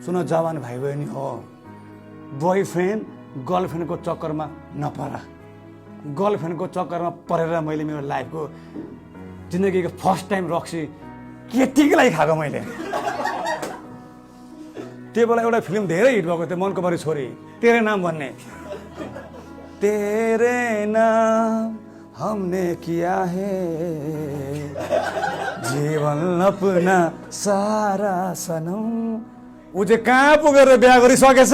सुन जवान भाइ बहिनी हो, बोयफ्रेन्ड गर्लफ्रेन्डको चक्करमा नपर। गर्लफ्रेन्डको चक्करमा परेर मैले मेरो लाइफको जिन्दगीको फर्स्ट टाइम रक्सी केटीकै लागि खाएको मैले। त्यो बेला एउटा फिल्म धेरै हिट भएको थियो, मनको बरी छोरी, तेरे नाम भन्ने। तेरे नाम हमने किया है जीवन अपना सारा सनम। ऊ चाहिँ कहाँ पुगेर बिहा गरिसकेछ,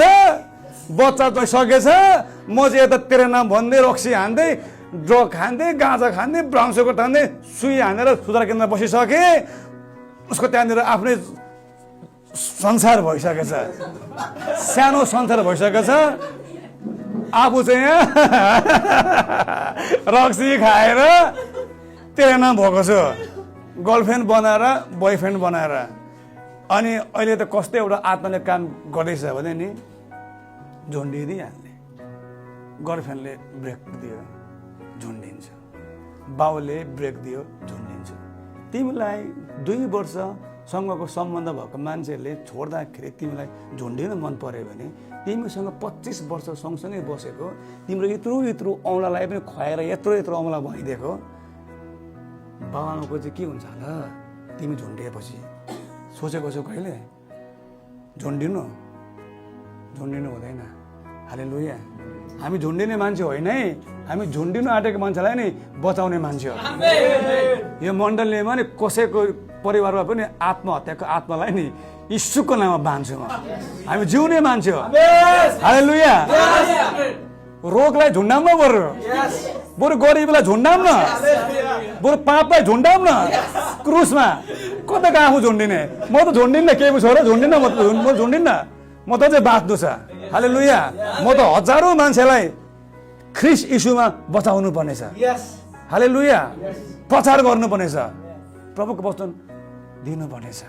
बच्चा चाहिँ सकेछ। म चाहिँ यता तेरे नाम भन्दै रक्सी हान्दै, ड्रग खाँदै, गाँजा खाँदै, ब्राउन सुगर खाँदै, सुई हानेर सुधार केन्द्रमा बसिसकेँ। उसको त्यहाँनिर आफ्नै संसार भइसकेछ, सानो संसार भइसकेछ। आफू चाहिँ रक्सी खाएर तेरे नाम भएको छु, गर्लफ्रेन्ड बनाएर बोयफ्रेन्ड बनाएर। अनि अहिले त कस्तो एउटा आत्माले काम गर्दैछ भने नि, झुन्डिदिइहाल्ने। गर्लफ्रेन्डले ब्रेक दियो, झुन्डिन्छ। बाउले ब्रेक दियो, झुन्डिन्छ। तिमीलाई 2 वर्षसँगको सम्बन्ध भएको मान्छेले छोड्दाखेरि तिमीलाई झुन्डिन मन पर्यो भने, तिमीसँग 25 वर्ष सँगसँगै बसेको, तिम्रो यत्रो औँलालाई पनि खुवाएर यत्रो औँला भइदिएको बाबाआमाको चाहिँ के हुन्छ होला? तिमी झुन्डिएपछि सोचेको छौ कहिले? झुन्डिनु हुँदैन। हालेलुया। हामी झुन्डिने मान्छे होइन है, हामी झुन्डिनु आँटेको मान्छेलाई नि बचाउने मान्छे हो। यो मण्डलीमा नि कसैको परिवारमा पनि आत्महत्याको आत्मालाई नि यीशुको नाममा बाँध्छु म। हामी जिउने मान्छे हो। हालेलुया। रोगलाई झुन्डाम न, बरु गरिबलाई झुन्डाम न, बरु पापलाई झुन्डाम न क्रुसमा। कता आफू झुन्डिने? म त झुन्डिन्न, केही छोरा झुन्डिन्न, म झुन्डिन्न, म त चाहिँ बाँच्नु छ। हालेलुया। म त हजारौँ मान्छेलाई ख्रिस्ट यीशुमा बचाउनु पर्नेछ। हालेलुया। प्रचार गर्नुपर्नेछ, प्रभुको वचन दिनुपर्नेछ।